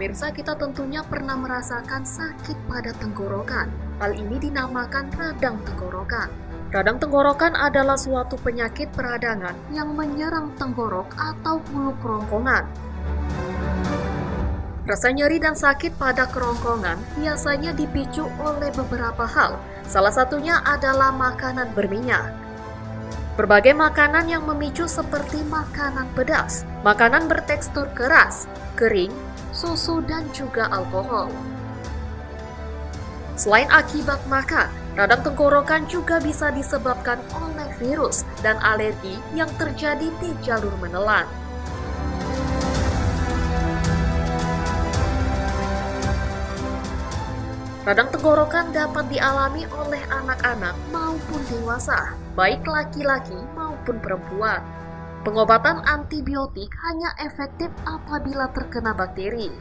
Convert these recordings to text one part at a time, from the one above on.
pemirsa, kita tentunya pernah merasakan sakit pada tenggorokan. Hal ini dinamakan radang tenggorokan. Radang tenggorokan adalah suatu penyakit peradangan yang menyerang tenggorok atau bulu kerongkongan. Rasa nyeri dan sakit pada kerongkongan biasanya dipicu oleh beberapa hal. Salah satunya adalah makanan berminyak. Berbagai makanan yang memicu seperti makanan pedas, makanan bertekstur keras, kering, susu, dan juga alkohol. Selain akibat makan, radang tenggorokan juga bisa disebabkan oleh virus dan alergi yang terjadi di jalur menelan. Radang tenggorokan dapat dialami oleh anak-anak maupun dewasa, baik laki-laki maupun perempuan. Pengobatan antibiotik hanya efektif apabila terkena bakteri.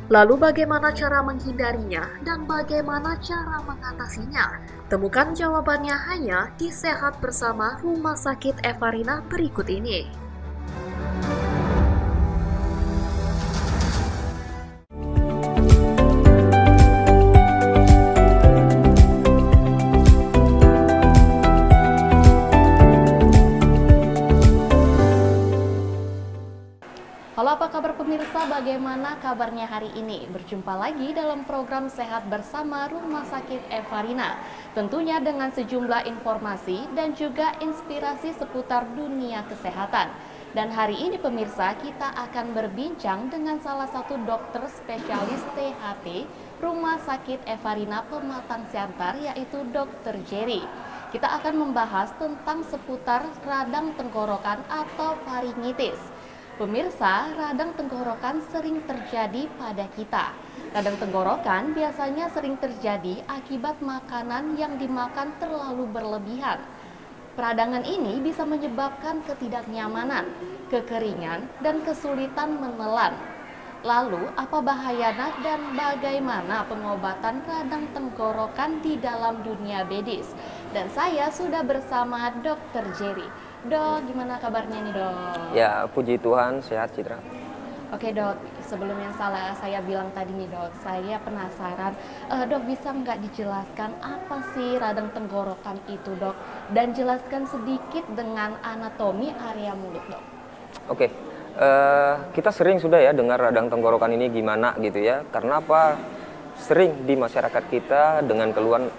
Lalu bagaimana cara menghindarinya dan bagaimana cara mengatasinya? Temukan jawabannya hanya di Sehat Bersama Rumah Sakit Evarina berikut ini. Halo, apa kabar pemirsa? Bagaimana kabarnya hari ini? Berjumpa lagi dalam program Sehat Bersama Rumah Sakit Evarina. Tentunya dengan sejumlah informasi dan juga inspirasi seputar dunia kesehatan. Dan hari ini pemirsa, kita akan berbincang dengan salah satu dokter spesialis THT Rumah Sakit Evarina Pematang Siantar, yaitu Dr. Jerry. Kita akan membahas tentang seputar radang tenggorokan atau faringitis. Pemirsa, radang tenggorokan sering terjadi pada kita. Radang tenggorokan biasanya sering terjadi akibat makanan yang dimakan terlalu berlebihan. Peradangan ini bisa menyebabkan ketidaknyamanan, kekeringan, dan kesulitan menelan. Lalu, apa bahayanya dan bagaimana pengobatan radang tenggorokan di dalam dunia medis? Dan saya sudah bersama Dr. Jerry. Dok, gimana kabarnya nih, Dok? Ya, puji Tuhan, sehat, Citra. Oke, Dok, sebelum yang salah saya bilang tadi nih, Dok, saya penasaran. Dok, bisa nggak dijelaskan apa sih radang tenggorokan itu, Dok? Dan jelaskan sedikit dengan anatomi area mulut, Dok. Oke, kita sering sudah ya dengar radang tenggorokan ini gimana gitu ya. Karena apa? Sering di masyarakat kita dengan keluhan,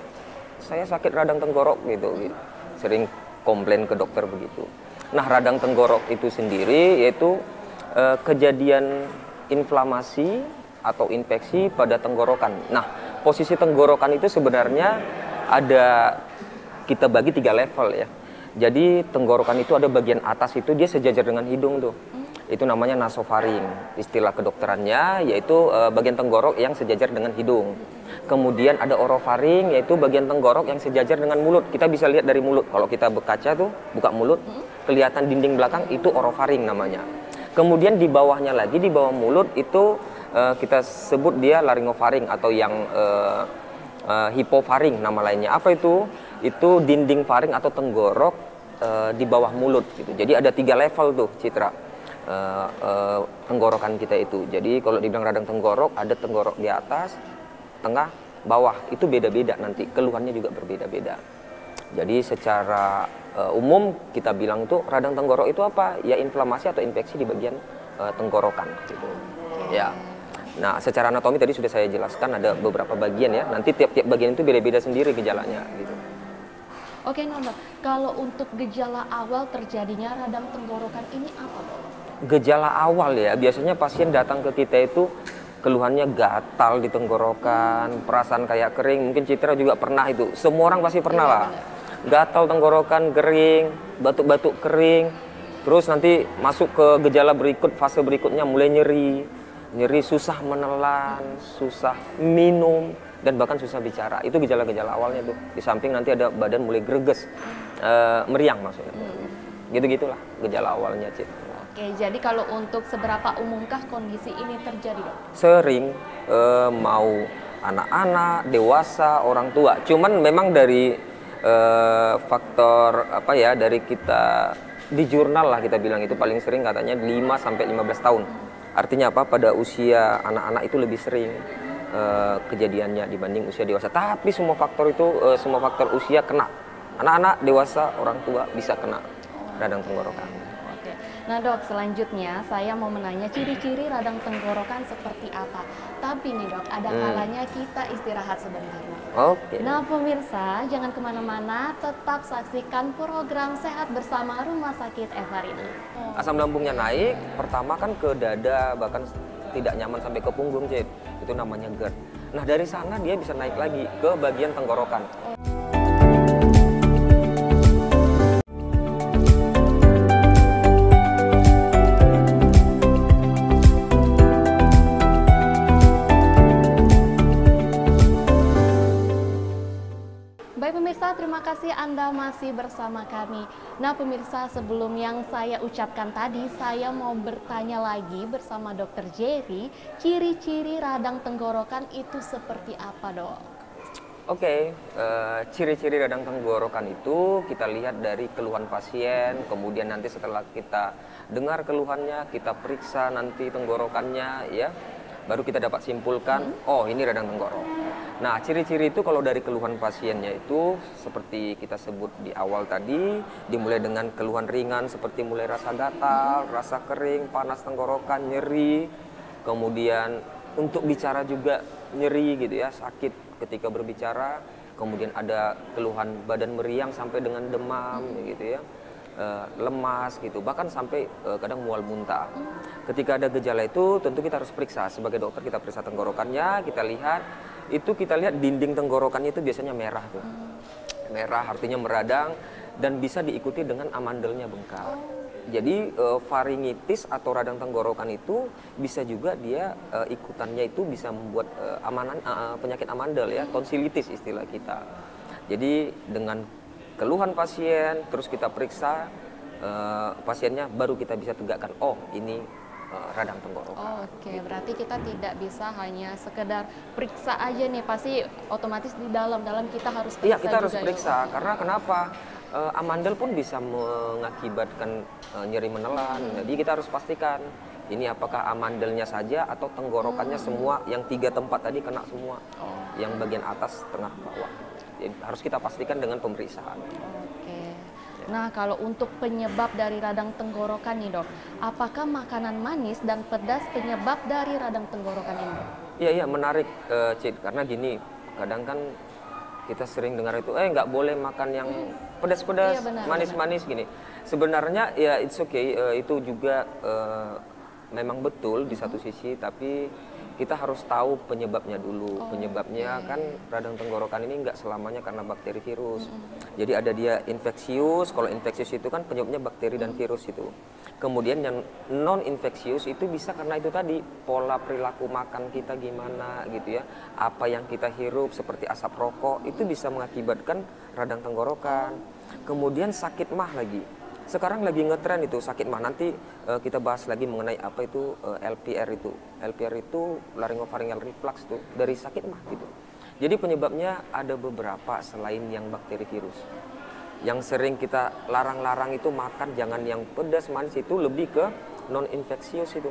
saya sakit radang tenggorok gitu. Sering komplain ke dokter begitu. Nah, radang tenggorok itu sendiri yaitu kejadian inflamasi atau infeksi pada tenggorokan. Nah, posisi tenggorokan itu sebenarnya ada, kita bagi 3 level ya. Jadi tenggorokan itu ada bagian atas itu dia sejajar dengan hidung tuh. Itu namanya nasofaring. Istilah kedokterannya yaitu bagian tenggorok yang sejajar dengan hidung. Kemudian ada orofaring, yaitu bagian tenggorok yang sejajar dengan mulut. Kita bisa lihat dari mulut. Kalau kita berkaca tuh, buka mulut, kelihatan dinding belakang, itu orofaring namanya. Kemudian di bawahnya lagi, di bawah mulut itu kita sebut dia laryngofaring atau yang hipofaring nama lainnya. Apa itu? Itu dinding faring atau tenggorok di bawah mulut gitu. Jadi ada 3 level tuh, Citra. Tenggorokan kita itu. Jadi kalau dibilang radang tenggorok, ada tenggorok di atas, tengah, bawah. Itu beda-beda nanti, keluhannya juga berbeda-beda. Jadi secara umum kita bilang tuh radang tenggorok itu apa? Ya inflamasi atau infeksi di bagian tenggorokan gitu. Ya. Nah, secara anatomi tadi sudah saya jelaskan ada beberapa bagian ya. Nanti tiap-tiap bagian itu beda-beda sendiri gejalanya gitu. Oke, Dok. Kalau untuk gejala awal terjadinya radang tenggorokan ini apa, Dok? Gejala awal ya, biasanya pasien datang ke kita itu keluhannya gatal di tenggorokan, perasaan kayak kering. Mungkin Citra juga pernah itu. Semua orang pasti pernah lah. Gatal tenggorokan, kering, batuk-batuk kering. Terus nanti masuk ke gejala berikut, fase berikutnya mulai nyeri. Nyeri, susah menelan, susah minum, dan bahkan susah bicara. Itu gejala-gejala awalnya tuh. Di samping nanti ada badan mulai greges, meriang maksudnya. Gitu-gitulah gejala awalnya, Citra. Oke, jadi kalau untuk seberapa umumkah kondisi ini terjadi, Dok? Sering, mau anak-anak, dewasa, orang tua. Cuman memang dari faktor apa ya, dari kita di jurnal lah kita bilang itu paling sering katanya 5 sampai 15 tahun. Artinya apa? Pada usia anak-anak itu lebih sering kejadiannya dibanding usia dewasa. Tapi semua faktor itu semua faktor usia kena. Anak-anak, dewasa, orang tua bisa kena radang tenggorokan. Oke. Nah dok, selanjutnya saya mau menanya ciri-ciri radang tenggorokan seperti apa. Tapi nih dok, ada kalanya kita istirahat sebentar. Oke. Nah pemirsa, jangan kemana-mana, tetap saksikan program Sehat Bersama Rumah Sakit Evarina. Asam lambungnya naik, pertama kan ke dada, bahkan tidak nyaman sampai ke punggung, Cid. Itu namanya GERD. Nah dari sana dia bisa naik lagi ke bagian tenggorokan. Baik pemirsa, terima kasih Anda masih bersama kami. Nah pemirsa, sebelum yang saya ucapkan tadi, saya mau bertanya lagi bersama Dr. Jerry, ciri-ciri radang tenggorokan itu seperti apa dok? Oke, ciri-ciri radang tenggorokan itu kita lihat dari keluhan pasien, kemudian nanti setelah kita dengar keluhannya, kita periksa nanti tenggorokannya ya, baru kita dapat simpulkan, oh ini radang tenggorok. Nah, ciri-ciri itu kalau dari keluhan pasiennya itu seperti kita sebut di awal tadi, dimulai dengan keluhan ringan seperti mulai rasa gatal, rasa kering, panas tenggorokan, nyeri, kemudian untuk bicara juga nyeri gitu ya, sakit ketika berbicara, kemudian ada keluhan badan meriang sampai dengan demam gitu ya. Lemas gitu, bahkan sampai kadang mual muntah. Ketika ada gejala itu tentu kita harus periksa, sebagai dokter kita periksa tenggorokannya, kita lihat dinding tenggorokannya itu biasanya merah tuh. Merah artinya meradang dan bisa diikuti dengan amandelnya bengkak. Jadi faringitis atau radang tenggorokan itu bisa juga dia ikutannya itu bisa membuat penyakit amandel ya, tonsilitis istilah kita. Jadi dengan keluhan pasien, terus kita periksa pasiennya, baru kita bisa tegakkan, oh ini radang tenggorokan. Oke, berarti kita tidak bisa hanya sekedar periksa aja nih, pasti otomatis di dalam kita harus periksa. Iya, kita harus juga periksa, ya, karena kenapa? Amandel pun bisa mengakibatkan nyeri menelan, jadi kita harus pastikan ini apakah amandelnya saja atau tenggorokannya semua, yang 3 tempat tadi kena semua, yang bagian atas, tengah, bawah. Jadi harus kita pastikan dengan pemeriksaan. Oke. Nah, kalau untuk penyebab dari radang tenggorokan nih dok, apakah makanan manis dan pedas penyebab dari radang tenggorokan ini? Iya, menarik Cid, karena gini, kadang kan kita sering dengar itu, nggak boleh makan yang pedas-pedas, manis-manis gini. Sebenarnya ya it's okay, itu juga memang betul di satu sisi, tapi kita harus tahu penyebabnya dulu. Penyebabnya kan radang tenggorokan ini nggak selamanya karena bakteri virus. Jadi ada dia infeksius, kalau infeksius itu kan penyebabnya bakteri dan virus itu. Kemudian yang non infeksius itu bisa karena itu tadi, pola perilaku makan kita gimana gitu ya. Apa yang kita hirup seperti asap rokok itu bisa mengakibatkan radang tenggorokan. Kemudian sakit mah lagi. Sekarang lagi ngetren itu sakit mah, nanti kita bahas lagi mengenai apa itu LPR itu. LPR itu laryngopharyngeal reflux tuh, dari sakit mah gitu. Jadi penyebabnya ada beberapa selain yang bakteri virus. Yang sering kita larang-larang itu makan jangan yang pedas manis, itu lebih ke non infeksius itu.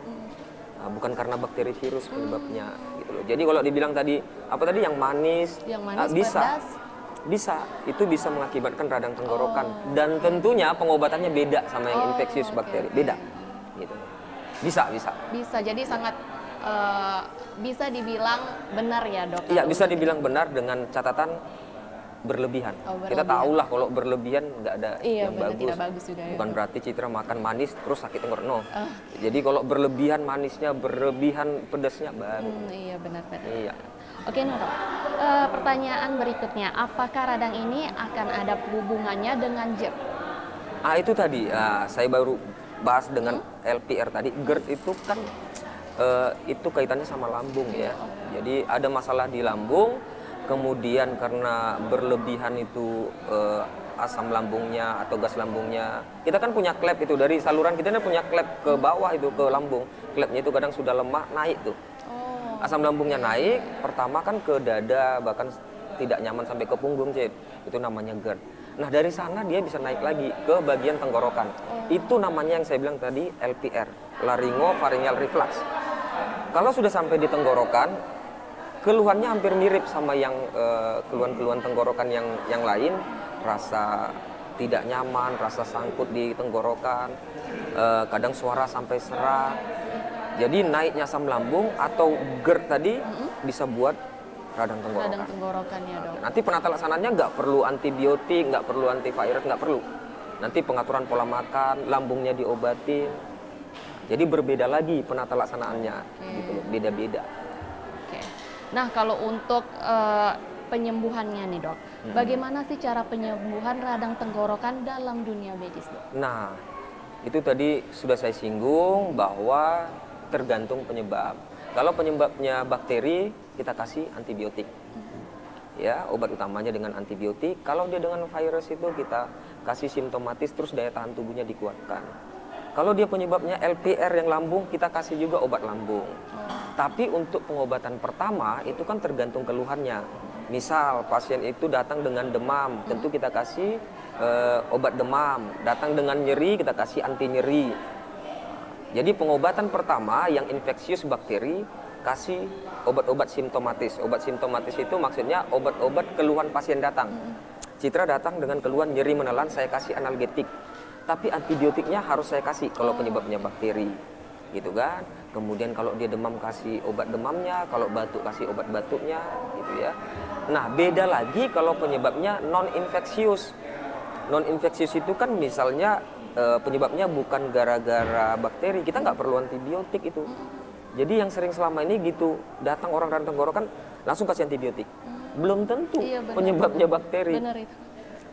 Bukan karena bakteri virus penyebabnya gitu loh. Jadi kalau dibilang tadi apa tadi yang manis bisa. Pedas. Itu bisa mengakibatkan radang tenggorokan, dan tentunya pengobatannya beda sama yang infeksius bakteri, beda gitu. Bisa jadi sangat bisa dibilang benar ya dok? Iya, bisa dibilang benar dengan catatan berlebihan. Kita tahulah kalau berlebihan nggak ada yang bagus. Tidak bagus juga, bukan berarti Citra makan manis terus sakit tenggorokan. Jadi kalau berlebihan manisnya, berlebihan pedasnya baru. Iya benar. Iya. Oke dok, pertanyaan berikutnya, apakah radang ini akan ada hubungannya dengan GERD? Itu tadi, saya baru bahas dengan LPR tadi. GERD itu kan itu kaitannya sama lambung ya. Jadi ada masalah di lambung, kemudian karena berlebihan itu asam lambungnya atau gas lambungnya. Kita kan punya klep itu, dari saluran kita punya klep ke bawah itu, ke lambung. Klepnya itu kadang sudah lemah, naik tuh. Asam lambungnya naik, pertama kan ke dada, bahkan tidak nyaman sampai ke punggung, Cid. Itu namanya GERD. Nah dari sana dia bisa naik lagi ke bagian tenggorokan. Itu namanya yang saya bilang tadi LPR, laryngopharyngeal reflux. Kalau sudah sampai di tenggorokan, keluhannya hampir mirip sama yang keluhan-keluhan tenggorokan yang lain, rasa tidak nyaman, rasa sangkut di tenggorokan, kadang suara sampai serak. Jadi naiknya asam lambung atau GERD tadi bisa buat radang tenggorokan. Radang tenggorokan ya dok. Nanti penata laksanaannya nggak perlu antibiotik, nggak perlu antivirus, nggak perlu. Nanti pengaturan pola makan, lambungnya diobatin. Jadi berbeda lagi penata laksanaannya, gitu loh, beda-beda. Oke. Nah kalau untuk penyembuhannya nih dok, bagaimana sih cara penyembuhan radang tenggorokan dalam dunia medis dok? Nah, itu tadi sudah saya singgung bahwa tergantung penyebab. Kalau penyebabnya bakteri, kita kasih antibiotik. Ya, obat utamanya dengan antibiotik. Kalau dia dengan virus itu kita kasih simptomatis terus daya tahan tubuhnya dikuatkan. Kalau dia penyebabnya LPR yang lambung, kita kasih juga obat lambung. Tapi untuk pengobatan pertama itu kan tergantung keluhannya. Misal pasien itu datang dengan demam, tentu kita kasih obat demam. Datang dengan nyeri, kita kasih anti nyeri. Jadi pengobatan pertama yang infeksius bakteri, kasih obat-obat simptomatis. Obat simptomatis itu maksudnya obat-obat keluhan pasien datang. Citra datang dengan keluhan nyeri menelan, saya kasih analgetik. Tapi antibiotiknya harus saya kasih kalau penyebabnya bakteri. Gitu kan. Kemudian kalau dia demam kasih obat demamnya, kalau batuk kasih obat batuknya, gitu ya. Nah, beda lagi kalau penyebabnya non-infeksius. Non-infeksius itu kan misalnya penyebabnya bukan gara-gara bakteri, kita nggak perlu antibiotik itu. Jadi yang sering selama ini gitu, datang orang radang tenggorokan langsung kasih antibiotik. Belum tentu penyebabnya bakteri. Benar itu.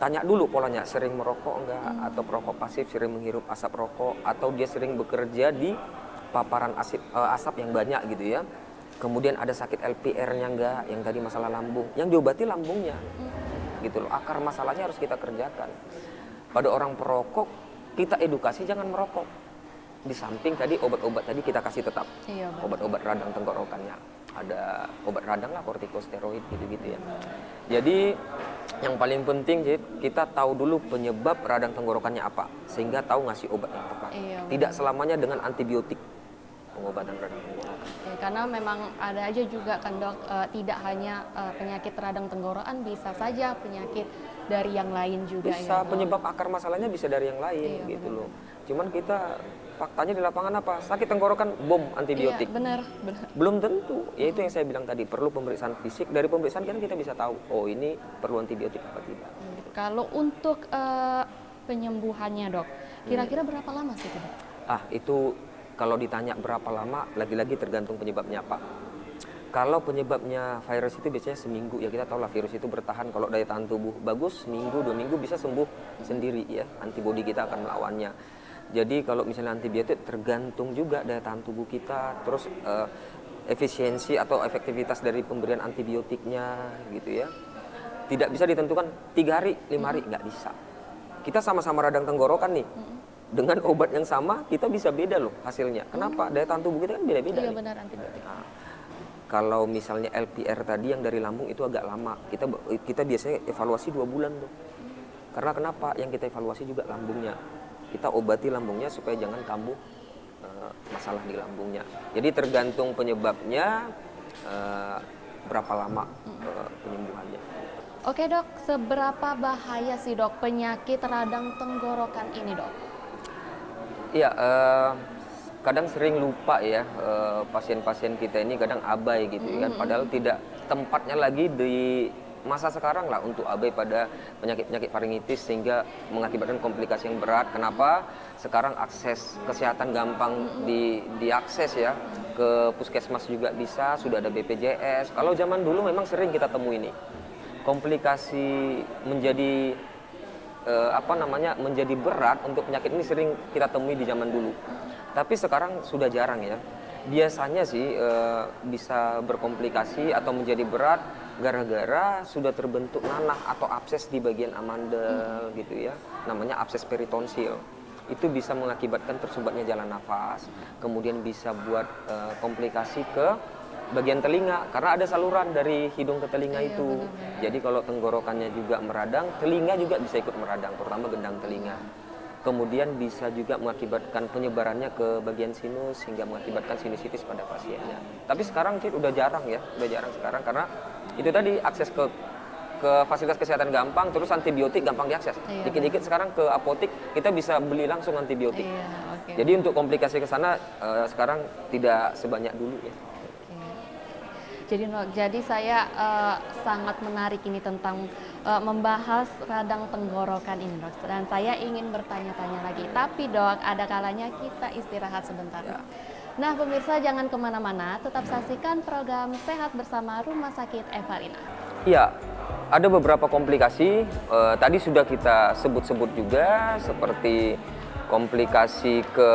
Tanya dulu polanya, sering merokok enggak, atau perokok pasif, sering menghirup asap rokok, atau dia sering bekerja di paparan asap yang banyak gitu ya. Kemudian ada sakit LPR-nya enggak, yang tadi masalah lambung, yang diobati lambungnya. Gitu loh, akar masalahnya harus kita kerjakan. Pada orang perokok, kita edukasi jangan merokok. Di samping tadi obat-obat tadi kita kasih tetap. Obat-obat radang tenggorokannya. Ada obat radang lah, kortikosteroid gitu-gitu ya. Jadi yang paling penting kita tahu dulu penyebab radang tenggorokannya apa, sehingga tahu ngasih obat yang tepat. Tidak selamanya dengan antibiotik pengobatan radang tenggorokan. Karena memang ada aja juga kan dok, tidak hanya penyakit radang tenggorokan, bisa saja penyakit dari yang lain juga. Bisa, penyebab akar masalahnya bisa dari yang lain gitu loh. Cuman kita faktanya di lapangan apa? Sakit tenggorokan, bom antibiotik. Iya, benar. Belum tentu. Ya itu yang saya bilang tadi, perlu pemeriksaan fisik. Dari pemeriksaan kan kita bisa tahu, oh ini perlu antibiotik apa tidak. Kalau untuk penyembuhannya dok, kira-kira berapa lama sih dok? Itu kalau ditanya berapa lama, lagi-lagi tergantung penyebabnya apa. Kalau penyebabnya virus itu biasanya seminggu, ya kita tahu lah virus itu bertahan. Kalau daya tahan tubuh bagus, seminggu, 2 minggu bisa sembuh sendiri ya. Antibodi kita akan melawannya. Jadi kalau misalnya antibiotik tergantung juga daya tahan tubuh kita, terus efisiensi atau efektivitas dari pemberian antibiotiknya gitu ya. Tidak bisa ditentukan 3 hari, 5 hari, nggak bisa. Kita sama-sama radang tenggorokan nih. Dengan obat yang sama kita bisa beda loh hasilnya. Kenapa? Daya tahan tubuh kita kan beda-beda. Iya benar, antibiotik. Nah, kalau misalnya LPR tadi yang dari lambung itu agak lama. Kita biasanya evaluasi 2 bulan tuh. Karena kenapa? Yang kita evaluasi juga lambungnya. Kita obati lambungnya supaya jangan kambuh masalah di lambungnya. Jadi tergantung penyebabnya berapa lama penyembuhannya. Oke dok, seberapa bahaya sih dok penyakit radang tenggorokan ini dok? Iya, kadang sering lupa ya pasien-pasien kita ini kadang abai gitu kan. Padahal tidak tempatnya lagi di masa sekarang lah untuk abai pada penyakit-penyakit faringitis sehingga mengakibatkan komplikasi yang berat. Kenapa? Sekarang akses kesehatan gampang diakses ya, ke puskesmas juga bisa, sudah ada BPJS. Kalau zaman dulu memang sering kita temui ini komplikasi menjadi menjadi berat untuk penyakit ini sering kita temui di zaman dulu. Tapi sekarang sudah jarang ya. Biasanya sih bisa berkomplikasi atau menjadi berat gara-gara sudah terbentuk nanah atau abses di bagian amandel gitu ya. Namanya abses peritonsil. Itu bisa mengakibatkan tersumbatnya jalan nafas. Kemudian bisa buat komplikasi ke bagian telinga, karena ada saluran dari hidung ke telinga itu. benar-benar. Jadi kalau tenggorokannya juga meradang, telinga juga bisa ikut meradang, terutama gendang telinga. Kemudian bisa juga mengakibatkan penyebarannya ke bagian sinus hingga mengakibatkan sinusitis pada pasiennya. Tapi sekarang udah jarang ya, udah jarang sekarang karena itu tadi akses ke fasilitas kesehatan gampang, terus antibiotik gampang diakses. Iya, Dikit-dikit sekarang ke apotik kita bisa beli langsung antibiotik. Iya, oke. Jadi untuk komplikasi ke sana sekarang tidak sebanyak dulu ya. Jadi saya sangat menarik ini tentang membahas radang tenggorokan ini, Dok. Dan saya ingin bertanya-tanya lagi. Tapi Dok, ada kalanya kita istirahat sebentar. Ya. Nah, pemirsa jangan kemana-mana, tetap saksikan program Sehat Bersama Rumah Sakit Evalina. Iya, ada beberapa komplikasi. Tadi sudah kita sebut-sebut juga seperti komplikasi ke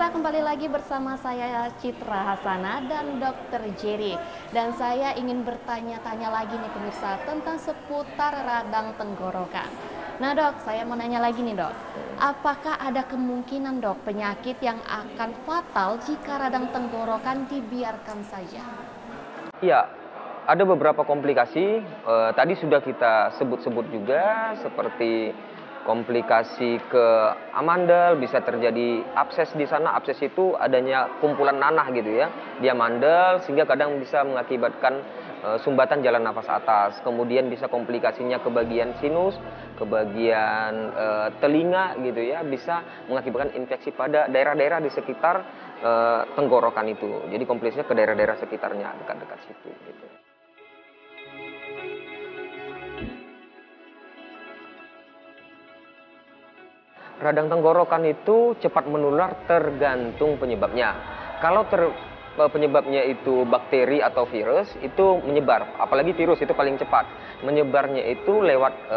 Kembali lagi bersama saya Citra Hasana dan Dr. Jerry. Dan saya ingin bertanya-tanya lagi nih pemirsa tentang seputar radang tenggorokan. Nah Dok, saya mau nanya lagi nih Dok. Apakah ada kemungkinan Dok penyakit yang akan fatal jika radang tenggorokan dibiarkan saja? Iya, ada beberapa komplikasi. Tadi sudah kita sebut-sebut juga seperti komplikasi ke amandel, bisa terjadi abses di sana. Abses itu adanya kumpulan nanah gitu ya. Dia mandel sehingga kadang bisa mengakibatkan sumbatan jalan nafas atas. Kemudian bisa komplikasinya ke bagian sinus, ke bagian telinga gitu ya. Bisa mengakibatkan infeksi pada daerah-daerah di sekitar tenggorokan itu. Jadi komplikasinya ke daerah-daerah sekitarnya, dekat-dekat situ gitu. Radang tenggorokan itu cepat menular tergantung penyebabnya. Kalau penyebabnya itu bakteri atau virus, itu menyebar. Apalagi virus itu paling cepat. Menyebarnya itu lewat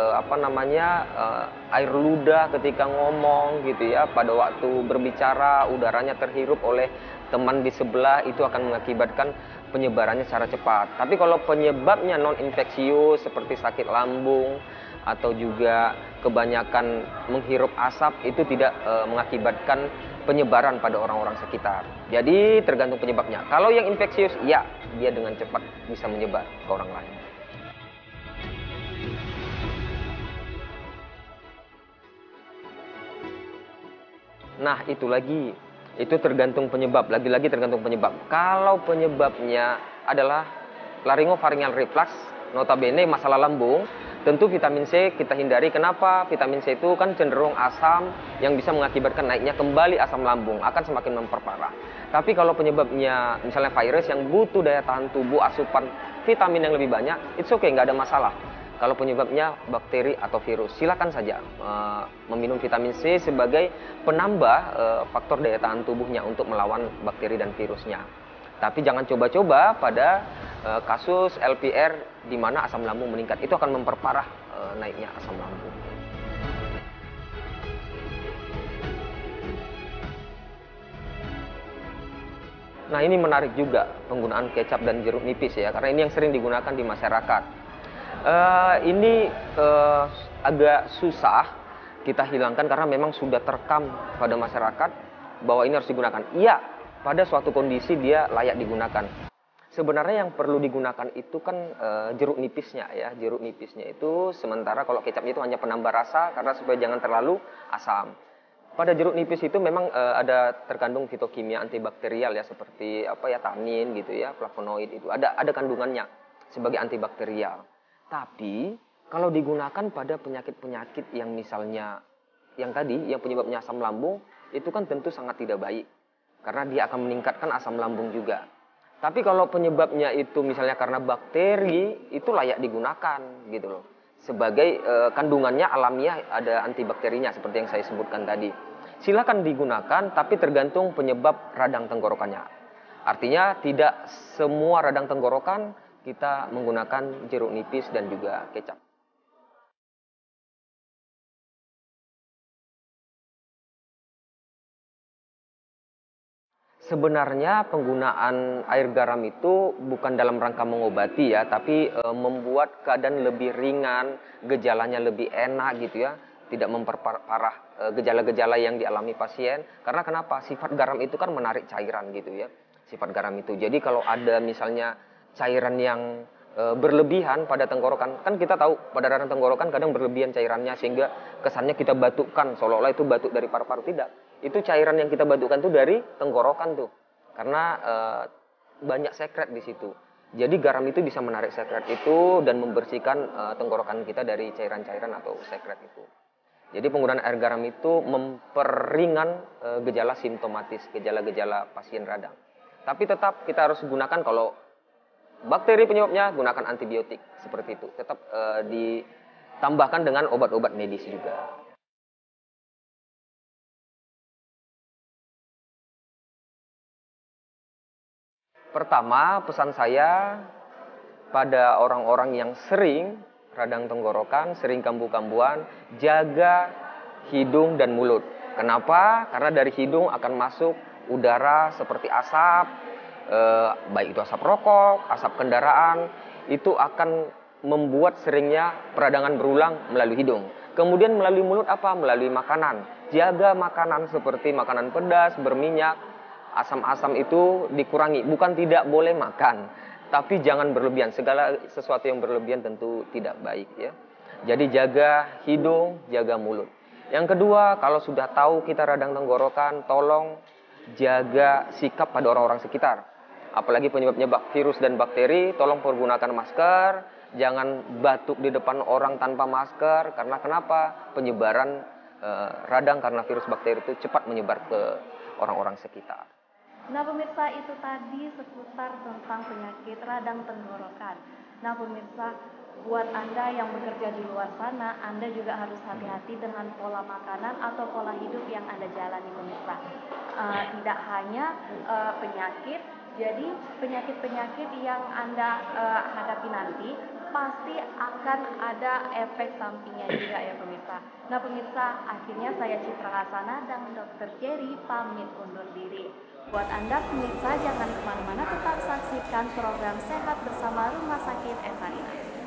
air ludah ketika ngomong gitu ya. Pada waktu berbicara, udaranya terhirup oleh teman di sebelah, itu akan mengakibatkan penyebarannya secara cepat. Tapi kalau penyebabnya non-infeksius seperti sakit lambung, atau juga kebanyakan menghirup asap, itu tidak mengakibatkan penyebaran pada orang-orang sekitar. Jadi tergantung penyebabnya. Kalau yang infeksius, ya dia dengan cepat bisa menyebar ke orang lain. Nah itu tergantung penyebab. Lagi-lagi tergantung penyebab. Kalau penyebabnya adalah laryngopharyngeal reflux, notabene masalah lambung, tentu vitamin C kita hindari. Kenapa? Vitamin C itu kan cenderung asam yang bisa mengakibatkan naiknya kembali asam lambung, akan semakin memperparah. Tapi kalau penyebabnya misalnya virus yang butuh daya tahan tubuh, asupan vitamin yang lebih banyak, it's okay, nggak ada masalah. Kalau penyebabnya bakteri atau virus, silakan saja meminum vitamin C sebagai penambah faktor daya tahan tubuhnya untuk melawan bakteri dan virusnya. Tapi jangan coba-coba pada kasus LPR di mana asam lambung meningkat. Itu akan memperparah naiknya asam lambung. Nah ini menarik juga penggunaan kecap dan jeruk nipis ya, karena ini yang sering digunakan di masyarakat. Ini agak susah kita hilangkan karena memang sudah terekam pada masyarakat bahwa ini harus digunakan. Iya, pada suatu kondisi dia layak digunakan. Sebenarnya yang perlu digunakan itu kan jeruk nipisnya ya. Jeruk nipisnya itu, sementara kalau kecapnya itu hanya penambah rasa karena supaya jangan terlalu asam. Pada jeruk nipis itu memang ada terkandung fitokimia antibakterial ya, seperti tanin gitu ya, flavonoid itu. Ada kandungannya sebagai antibakterial. Tapi kalau digunakan pada penyakit-penyakit yang misalnya yang tadi yang penyebabnya asam lambung, itu kan tentu sangat tidak baik. Karena dia akan meningkatkan asam lambung juga. Tapi kalau penyebabnya itu misalnya karena bakteri, itu layak digunakan gitu loh. Sebagai kandungannya alamiah ada antibakterinya seperti yang saya sebutkan tadi. Silakan digunakan, tapi tergantung penyebab radang tenggorokannya. Artinya tidak semua radang tenggorokan kita menggunakan jeruk nipis dan juga kecap. Sebenarnya penggunaan air garam itu bukan dalam rangka mengobati ya, tapi membuat keadaan lebih ringan, gejalanya lebih enak gitu ya, tidak memperparah gejala-gejala yang dialami pasien. Karena kenapa? Sifat garam itu kan menarik cairan gitu ya, sifat garam itu. Jadi kalau ada misalnya cairan yang berlebihan pada tenggorokan, kan kita tahu pada radang tenggorokan kadang berlebihan cairannya sehingga kesannya kita batukkan, seolah-olah itu batuk dari paru-paru. Tidak. Itu cairan yang kita batukkan tuh dari tenggorokan tuh, karena banyak sekret di situ. Jadi garam itu bisa menarik sekret itu dan membersihkan tenggorokan kita dari cairan-cairan atau sekret itu. Jadi penggunaan air garam itu memperingan gejala simptomatis, gejala-gejala pasien radang. Tapi tetap kita harus gunakan, kalau bakteri penyebabnya gunakan antibiotik seperti itu. Tetap ditambahkan dengan obat-obat medis juga. Pertama, pesan saya pada orang-orang yang sering radang tenggorokan, sering kambuh-kambuhan, jaga hidung dan mulut. Kenapa? Karena dari hidung akan masuk udara seperti asap, baik itu asap rokok, asap kendaraan, itu akan membuat seringnya peradangan berulang melalui hidung. Kemudian melalui mulut apa? Melalui makanan. Jaga makanan seperti makanan pedas, berminyak, asam-asam itu dikurangi. Bukan tidak boleh makan, tapi jangan berlebihan. Segala sesuatu yang berlebihan tentu tidak baik ya. Jadi jaga hidung, jaga mulut. Yang kedua, kalau sudah tahu kita radang tenggorokan, tolong jaga sikap pada orang-orang sekitar. Apalagi penyebabnya virus dan bakteri, tolong pergunakan masker. Jangan batuk di depan orang tanpa masker. Karena kenapa? Penyebaran radang karena virus bakteri itu cepat menyebar ke orang-orang sekitar. Nah pemirsa, itu tadi seputar tentang penyakit radang tenggorokan. Nah pemirsa, buat Anda yang bekerja di luar sana, Anda juga harus hati-hati dengan pola makanan atau pola hidup yang Anda jalani pemirsa. Tidak hanya penyakit, jadi penyakit-penyakit yang Anda hadapi nanti pasti akan ada efek sampingnya juga ya pemirsa. Nah pemirsa, akhirnya saya Citra Hasana dan Dr. Jerry pamit undur diri. Buat Anda pemirsa, jangan kemana-mana, tetap saksikan program Sehat Bersama Rumah Sakit Evarina.